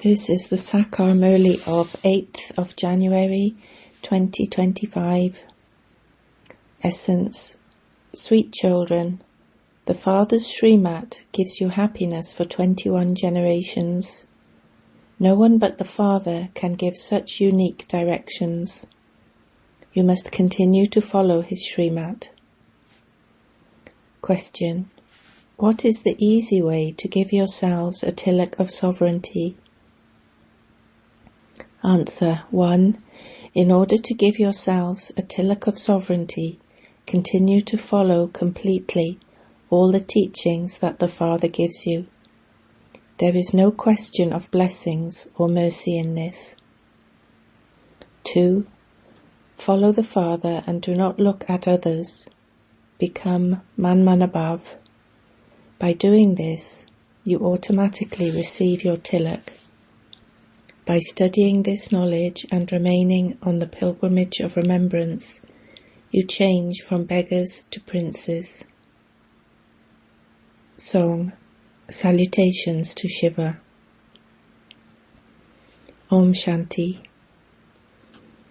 This is the Sakar Murli of 8th of January 2025. Essence. Sweet children, the Father's Srimat gives you happiness for 21 generations. No one but the Father can give such unique directions. You must continue to follow his Srimat. Question. What is the easy way to give yourselves a tilak of sovereignty? Answer. 1. In order to give yourselves a tilak of sovereignty, continue to follow completely all the teachings that the Father gives you. There is no question of blessings or mercy in this. 2. Follow the Father and do not look at others. Become man above. By doing this, you automatically receive your tilak. By studying this knowledge and remaining on the pilgrimage of remembrance, you change from beggars to princes. Song. Salutations to Shiva. Om Shanti.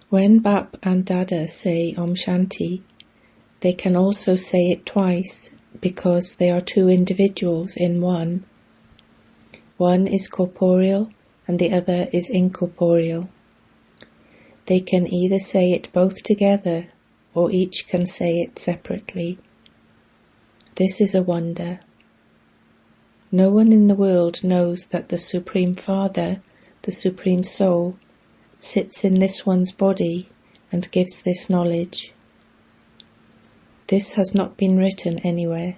When BapDada say Om Shanti, they can also say it twice because they are two individuals in one. One is corporeal and the other is incorporeal. They can either say it both together or each can say it separately. This is a wonder. No one in the world knows that the Supreme Father, the Supreme Soul, sits in this one's body and gives this knowledge. This has not been written anywhere.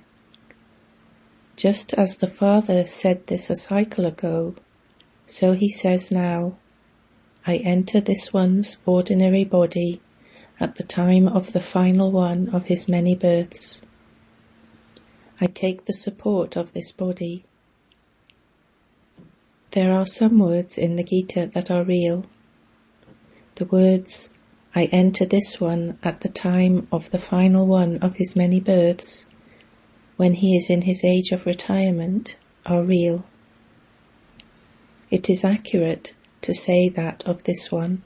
Just as the Father said this a cycle ago, so he says now, I enter this one's ordinary body at the time of the final one of his many births. I take the support of this body. There are some words in the Gita that are real. The words, I enter this one at the time of the final one of his many births, when he is in his age of retirement, are real. It is accurate to say that of this one.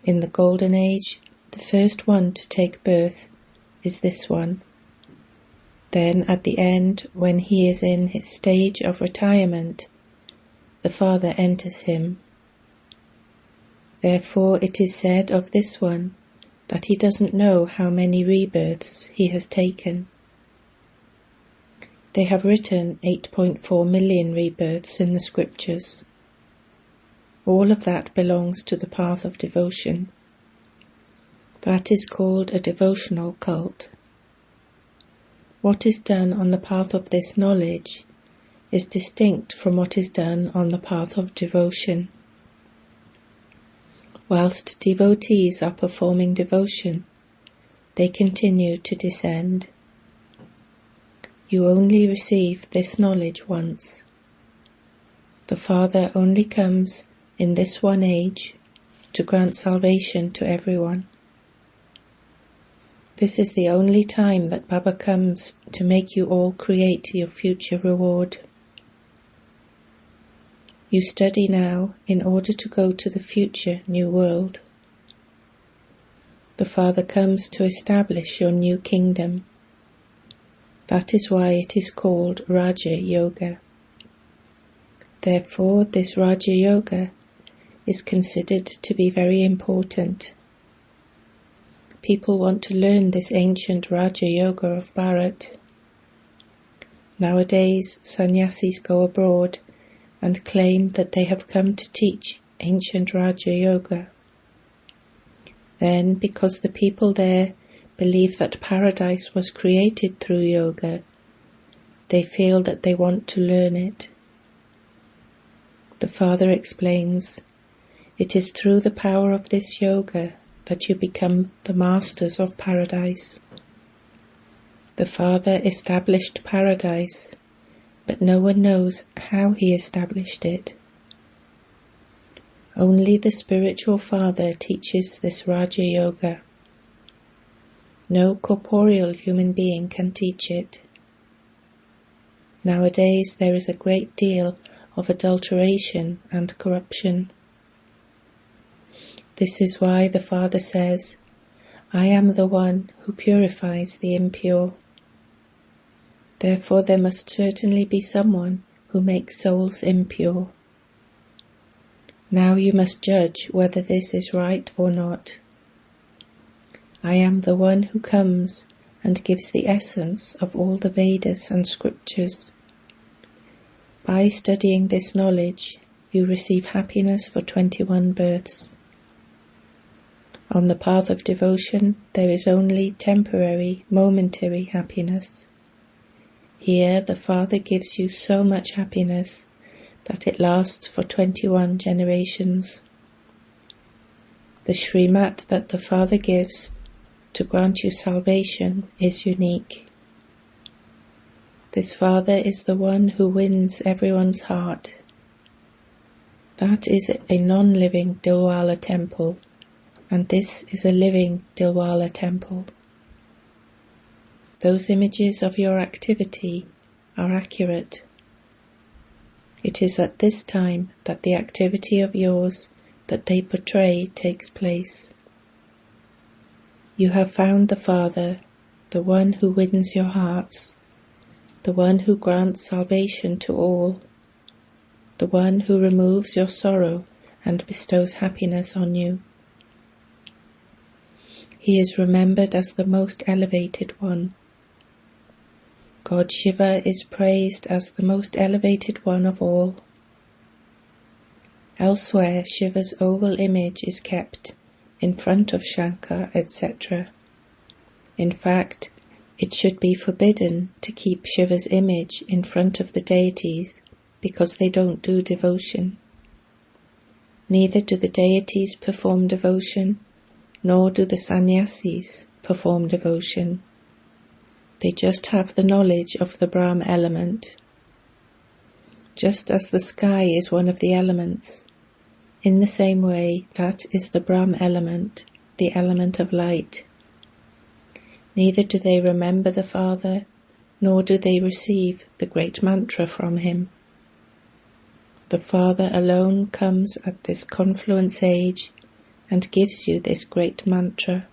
In the Golden Age, the first one to take birth is this one. Then at the end, when he is in his stage of retirement, the Father enters him. Therefore it is said of this one that he doesn't know how many rebirths he has taken. They have written 8.4 million rebirths in the scriptures. All of that belongs to the path of devotion. That is called a devotional cult. What is done on the path of this knowledge is distinct from what is done on the path of devotion. Whilst devotees are performing devotion, they continue to descend. You only receive this knowledge once. The Father only comes in this one age to grant salvation to everyone. This is the only time that Baba comes to make you all create your future reward. You study now in order to go to the future new world. The Father comes to establish your new kingdom. That is why it is called Raja Yoga. Therefore, this Raja Yoga is considered to be very important. People want to learn this ancient Raja Yoga of Bharat. Nowadays, sannyasis go abroad and claim that they have come to teach ancient Raja Yoga. Then, because the people there believe that paradise was created through yoga, they feel that they want to learn it. The Father explains, it is through the power of this yoga that you become the masters of paradise. The Father established paradise, but no one knows how he established it. Only the spiritual Father teaches this Raja Yoga. No corporeal human being can teach it. Nowadays there is a great deal of adulteration and corruption. This is why the Father says, I am the one who purifies the impure. Therefore there must certainly be someone who makes souls impure. Now you must judge whether this is right or not. I am the one who comes and gives the essence of all the Vedas and scriptures. By studying this knowledge, you receive happiness for 21 births. On the path of devotion, there is only temporary, momentary happiness. Here the Father gives you so much happiness that it lasts for 21 generations. The Srimat that the Father gives to grant you salvation is unique. This Father is the one who wins everyone's heart. That is a non-living Dilwala temple, and this is a living Dilwala temple. Those images of your activity are accurate. It is at this time that the activity of yours that they portray takes place. You have found the Father, the one who wins your hearts, the one who grants salvation to all, the one who removes your sorrow and bestows happiness on you. He is remembered as the most elevated one. God Shiva is praised as the most elevated one of all. Elsewhere, Shiva's oval image is kept in front of Shankar, etc. In fact, it should be forbidden to keep Shiva's image in front of the deities because they don't do devotion. Neither do the deities perform devotion, nor do the sannyasis perform devotion. They just have the knowledge of the Brahma element. Just as the sky is one of the elements, in the same way that is the Brahma element, the element of light. Neither do they remember the Father, nor do they receive the great mantra from him. The Father alone comes at this confluence age and gives you this great mantra.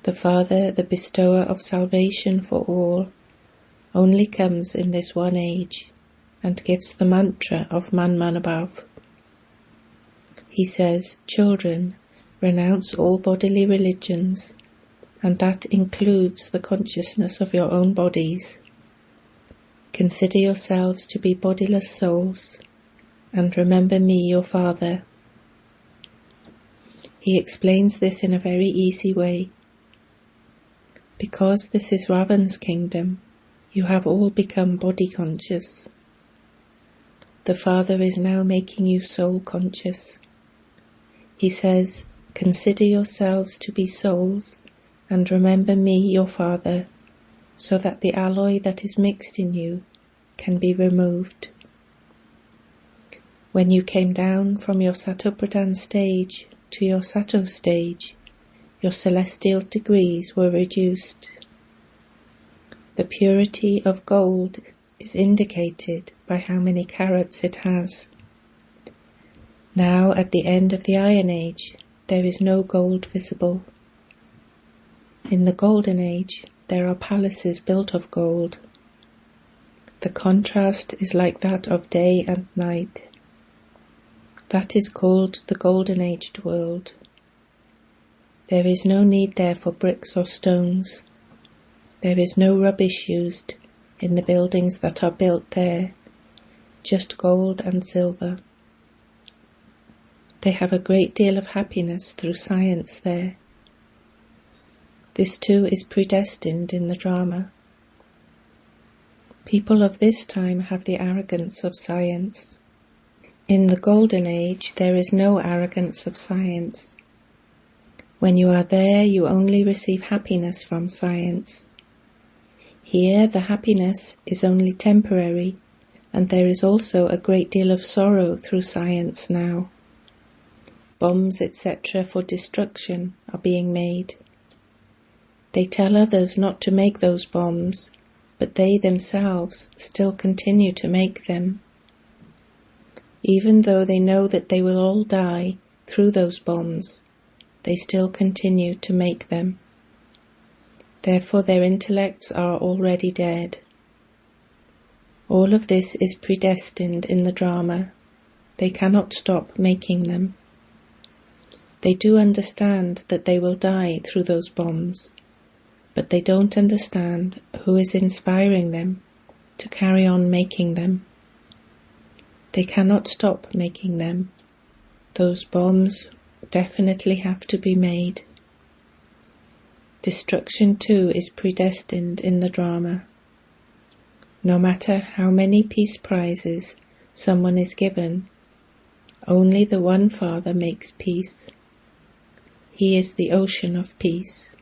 The Father, the bestower of salvation for all, only comes in this one age and gives the mantra of Man Man Above. He says, children, renounce all bodily religions, and that includes the consciousness of your own bodies. Consider yourselves to be bodiless souls, and remember me, your Father. He explains this in a very easy way. Because this is Ravan's kingdom, you have all become body conscious. The Father is now making you soul conscious. He says, consider yourselves to be souls, and remember me, your Father, so that the alloy that is mixed in you can be removed. When you came down from your Satopradhan stage to your Sato stage, your celestial degrees were reduced. The purity of gold is indicated by how many carats it has. Now, at the end of the Iron Age, there is no gold visible. In the Golden Age, there are palaces built of gold. The contrast is like that of day and night. That is called the Golden Aged world. There is no need there for bricks or stones. There is no rubbish used in the buildings that are built there, just gold and silver. They have a great deal of happiness through science there. This too is predestined in the drama. People of this time have the arrogance of science. In the Golden Age, there is no arrogance of science. When you are there, you only receive happiness from science. Here, the happiness is only temporary, and there is also a great deal of sorrow through science now. Bombs, etc., for destruction are being made. They tell others not to make those bombs, but they themselves still continue to make them. Even though they know that they will all die through those bombs, they still continue to make them. Therefore their intellects are already dead. All of this is predestined in the drama. They cannot stop making them. They do understand that they will die through those bombs, but they don't understand who is inspiring them to carry on making them. They cannot stop making them. Those bombs definitely have to be made. Destruction too is predestined in the drama. No matter how many peace prizes someone is given, only the one Father makes peace. He is the ocean of peace.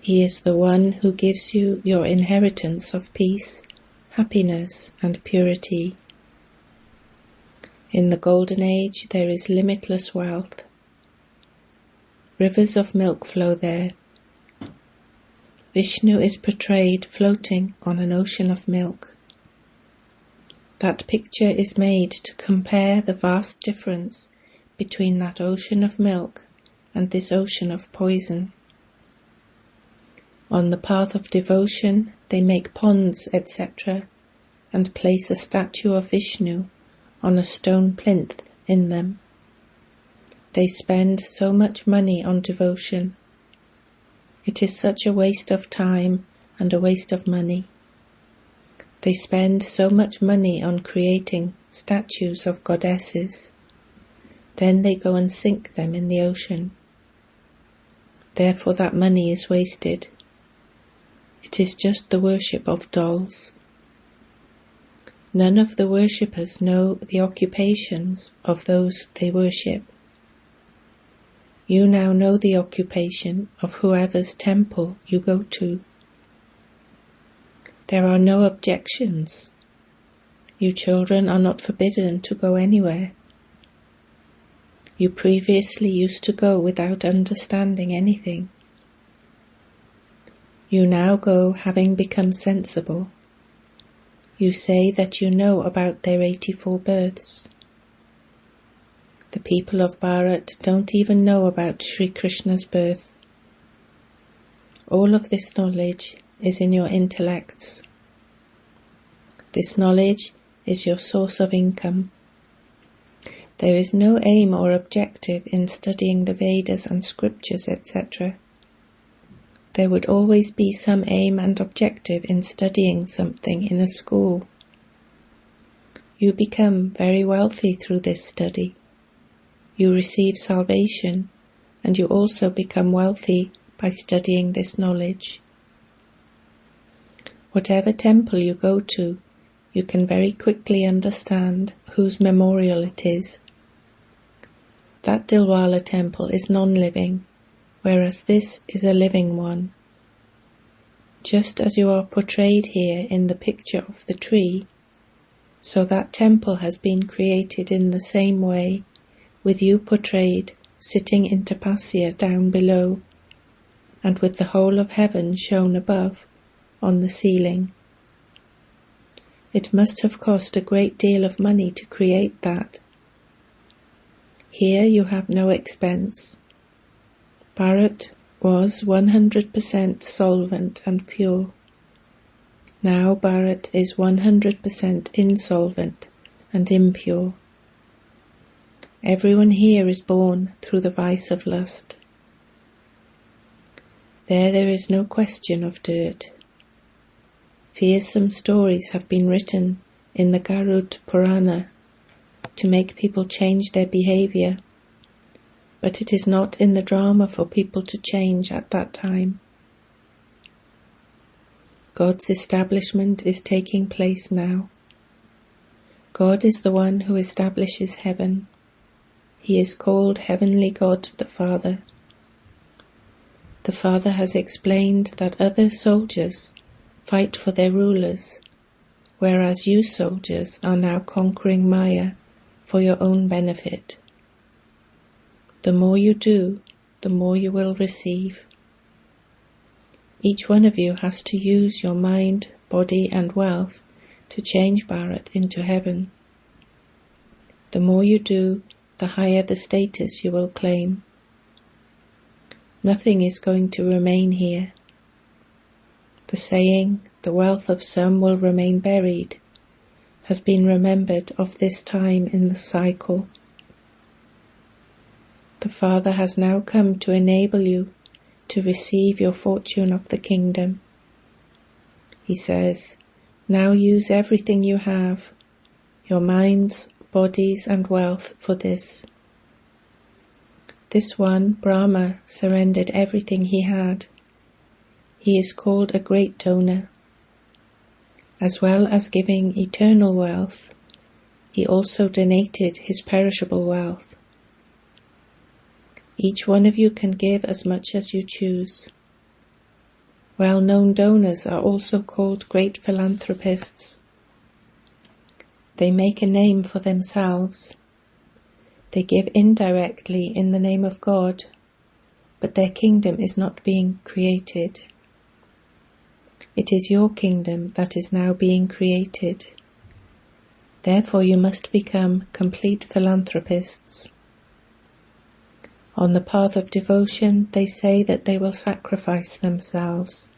He is the one who gives you your inheritance of peace, happiness, and purity. In the Golden Age there is limitless wealth. Rivers of milk flow there. Vishnu is portrayed floating on an ocean of milk. That picture is made to compare the vast difference between that ocean of milk and this ocean of poison. On the path of devotion they make ponds, etc., and place a statue of Vishnu on a stone plinth in them. They spend so much money on devotion. It is such a waste of time and a waste of money. They spend so much money on creating statues of goddesses. Then they go and sink them in the ocean. Therefore that money is wasted. It is just the worship of dolls. None of the worshippers know the occupations of those they worship. You now know the occupation of whoever's temple you go to. There are no objections. You children are not forbidden to go anywhere. You previously used to go without understanding anything. You now go having become sensible. You say that you know about their 84 births. The people of Bharat don't even know about Sri Krishna's birth. All of this knowledge is in your intellects. This knowledge is your source of income. There is no aim or objective in studying the Vedas and scriptures, etc. There would always be some aim and objective in studying something in a school. You become very wealthy through this study. You receive salvation, and you also become wealthy by studying this knowledge. Whatever temple you go to, you can very quickly understand whose memorial it is. That Dilwala temple is non-living, whereas this is a living one. Just as you are portrayed here in the picture of the tree, so that temple has been created in the same way, with you portrayed sitting in tapasya down below, and with the whole of heaven shown above on the ceiling. It must have cost a great deal of money to create that. Here you have no expense. Bharat was 100% solvent and pure. Now Bharat is 100% insolvent and impure. Everyone here is born through the vice of lust. There is no question of dirt. Fearsome stories have been written in the Garud Purana to make people change their behavior, but it is not in the drama for people to change at that time. God's establishment is taking place now. God is the one who establishes heaven. He is called Heavenly God the Father. The Father has explained that other soldiers fight for their rulers, whereas you soldiers are now conquering Maya for your own benefit. The more you do, the more you will receive. Each one of you has to use your mind, body and wealth to change Bharat into heaven. The more you do, the higher the status you will claim. Nothing is going to remain here. The saying, "the wealth of some will remain buried," has been remembered of this time in the cycle. The Father has now come to enable you to receive your fortune of the kingdom. He says, now use everything you have, your minds, bodies and wealth for this. This one, Brahma, surrendered everything he had. He is called a great donor. As well as giving eternal wealth, he also donated his perishable wealth. Each one of you can give as much as you choose. Well-known donors are also called great philanthropists. They make a name for themselves. They give indirectly in the name of God, but their kingdom is not being created. It is your kingdom that is now being created. Therefore you must become complete philanthropists. On the path of devotion, they say that they will sacrifice themselves.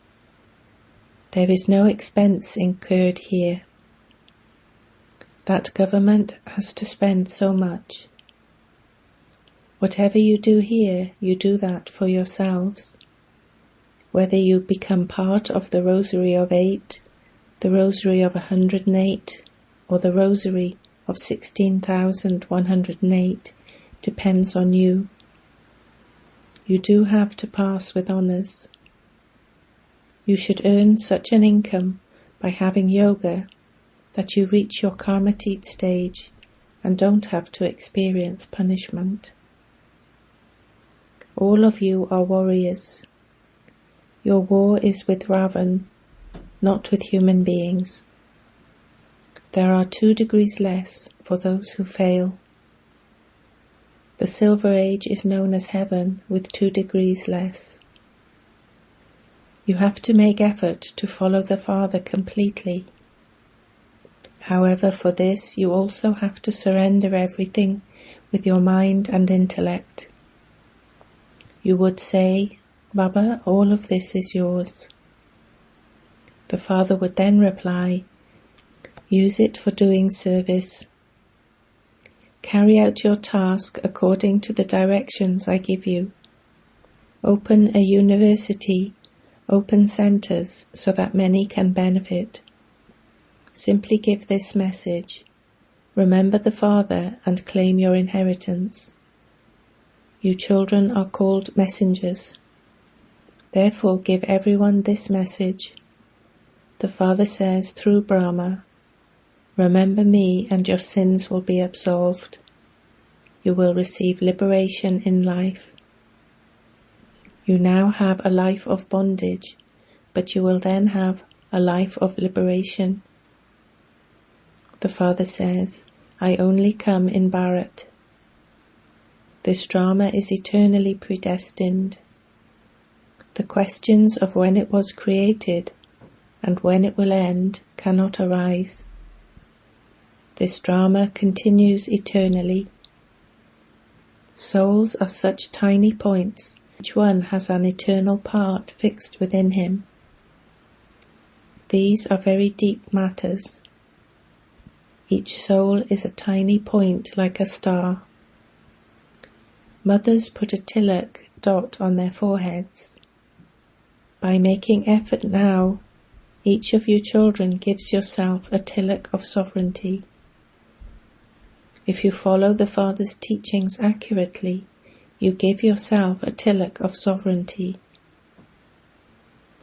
There is no expense incurred here. That government has to spend so much. Whatever you do here, you do that for yourselves. Whether you become part of the Rosary of 8, the Rosary of 108, or the Rosary of 16,108, depends on you. You do have to pass with honours. You should earn such an income by having yoga that you reach your karmatit stage and don't have to experience punishment. All of you are warriors. Your war is with Ravan, not with human beings. There are 2 degrees less for those who fail. The Silver Age is known as heaven with 2 degrees less. You have to make effort to follow the Father completely. However, for this you also have to surrender everything with your mind and intellect. You would say, Baba, all of this is yours. The Father would then reply, use it for doing service. Carry out your task according to the directions I give you. Open a university, open centers so that many can benefit. Simply give this message. Remember the Father and claim your inheritance. You children are called messengers. Therefore give everyone this message. The Father says through Brahma, remember me and your sins will be absolved. You will receive liberation in life. You now have a life of bondage, but you will then have a life of liberation. The Father says, I only come in Bharat. This drama is eternally predestined. The questions of when it was created and when it will end cannot arise. This drama continues eternally. Souls are such tiny points, each one has an eternal part fixed within him. These are very deep matters. Each soul is a tiny point like a star. Mothers put a tilak dot on their foreheads. By making effort now, each of you children gives yourself a tilak of sovereignty. If you follow the Father's teachings accurately, you give yourself a tilak of sovereignty.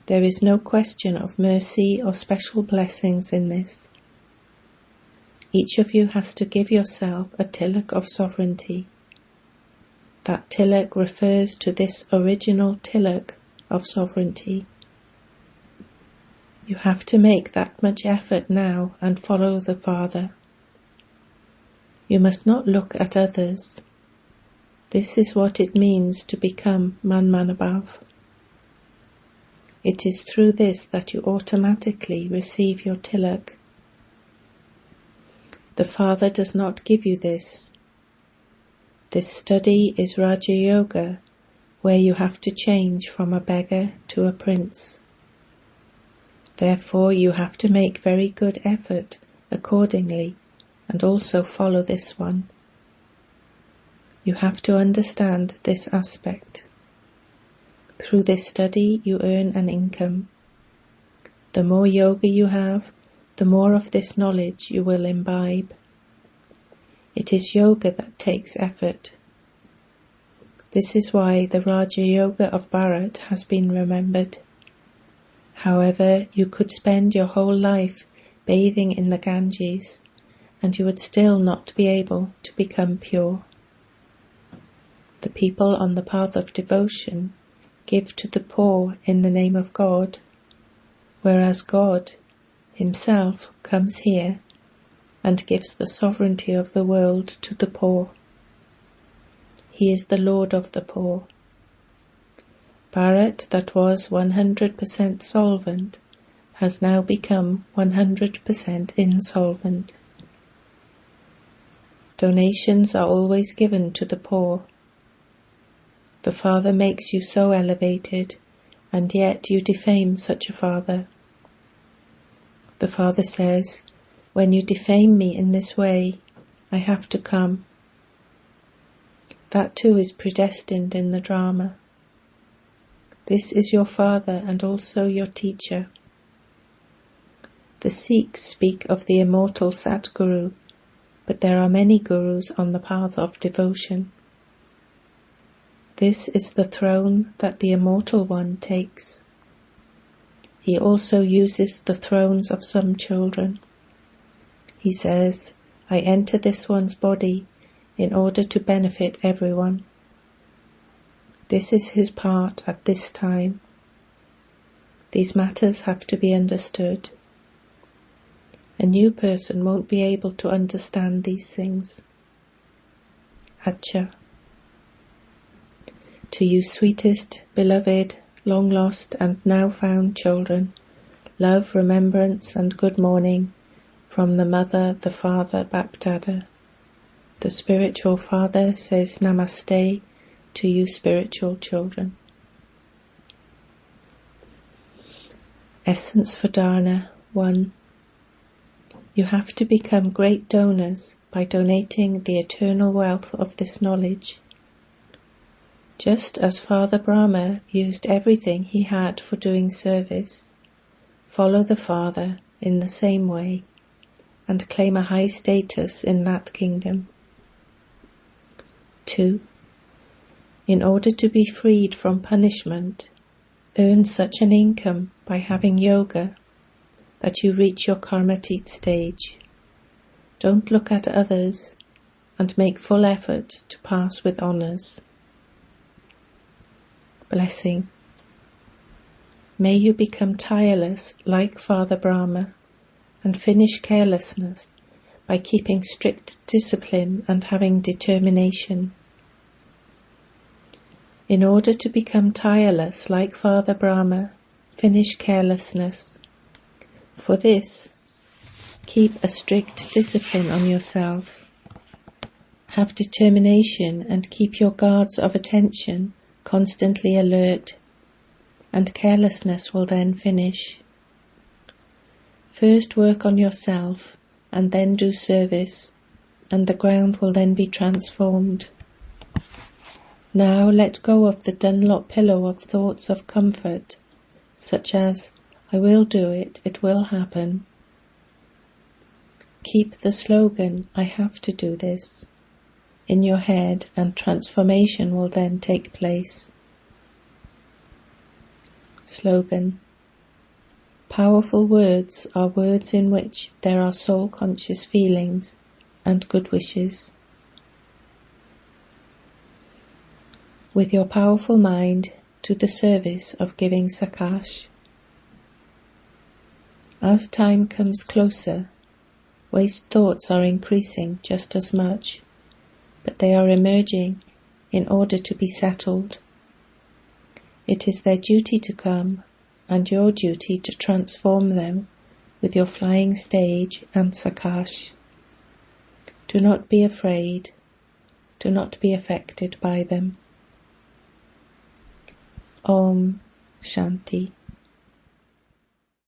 There is no question of mercy or special blessings in this. Each of you has to give yourself a tilak of sovereignty. That tilak refers to this original tilak of sovereignty. You have to make that much effort now and follow the Father. You must not look at others. This is what it means to become man above. It is through this that you automatically receive your tilak. The Father does not give you this. This study is Raja Yoga, where you have to change from a beggar to a prince. Therefore you have to make very good effort accordingly and also follow this one. You have to understand this aspect. Through this study you earn an income. The more yoga you have, the more of this knowledge you will imbibe. It is yoga that takes effort. This is why the Raja Yoga of Bharat has been remembered. However, you could spend your whole life bathing in the Ganges, and you would still not be able to become pure. The people on the path of devotion give to the poor in the name of God, whereas God Himself comes here and gives the sovereignty of the world to the poor. He is the Lord of the poor. Bharat, that was 100% solvent, has now become 100% insolvent. Donations are always given to the poor. The Father makes you so elevated, and yet you defame such a Father. The Father says, when you defame me in this way, I have to come. That too is predestined in the drama. This is your Father and also your teacher. The Sikhs speak of the immortal Satguru, but there are many gurus on the path of devotion. This is the throne that the Immortal One takes. He also uses the thrones of some children. He says, I enter this one's body in order to benefit everyone. This is his part at this time. These matters have to be understood. A new person won't be able to understand these things. Acha. To you sweetest, beloved, long lost and now found children, love, remembrance and good morning from the Mother, the Father, BapDada. The spiritual Father says Namaste to you spiritual children. Essence for Dharana 1. You have to become great donors by donating the eternal wealth of this knowledge. Just as Father Brahma used everything he had for doing service, follow the Father in the same way and claim a high status in that kingdom. 2. In order to be freed from punishment, earn such an income by having yoga that you reach your karmatit stage. Don't look at others and make full effort to pass with honours. Blessing. May you become tireless like Father Brahma and finish carelessness by keeping strict discipline and having determination. In order to become tireless like Father Brahma, finish carelessness. For this, keep a strict discipline on yourself. Have determination and keep your guards of attention constantly alert, and carelessness will then finish. First work on yourself and then do service, and the ground will then be transformed. Now let go of the Dunlop pillow of thoughts of comfort, such as, I will do it, it will happen. Keep the slogan, I have to do this, in your head, and transformation will then take place. Slogan. Powerful words are words in which there are soul-conscious feelings and good wishes. With your powerful mind to the service of giving sakash. As time comes closer, waste thoughts are increasing just as much, but they are emerging in order to be settled. It is their duty to come, and your duty to transform them with your flying stage and sakash. Do not be afraid. Do not be affected by them. Om Shanti.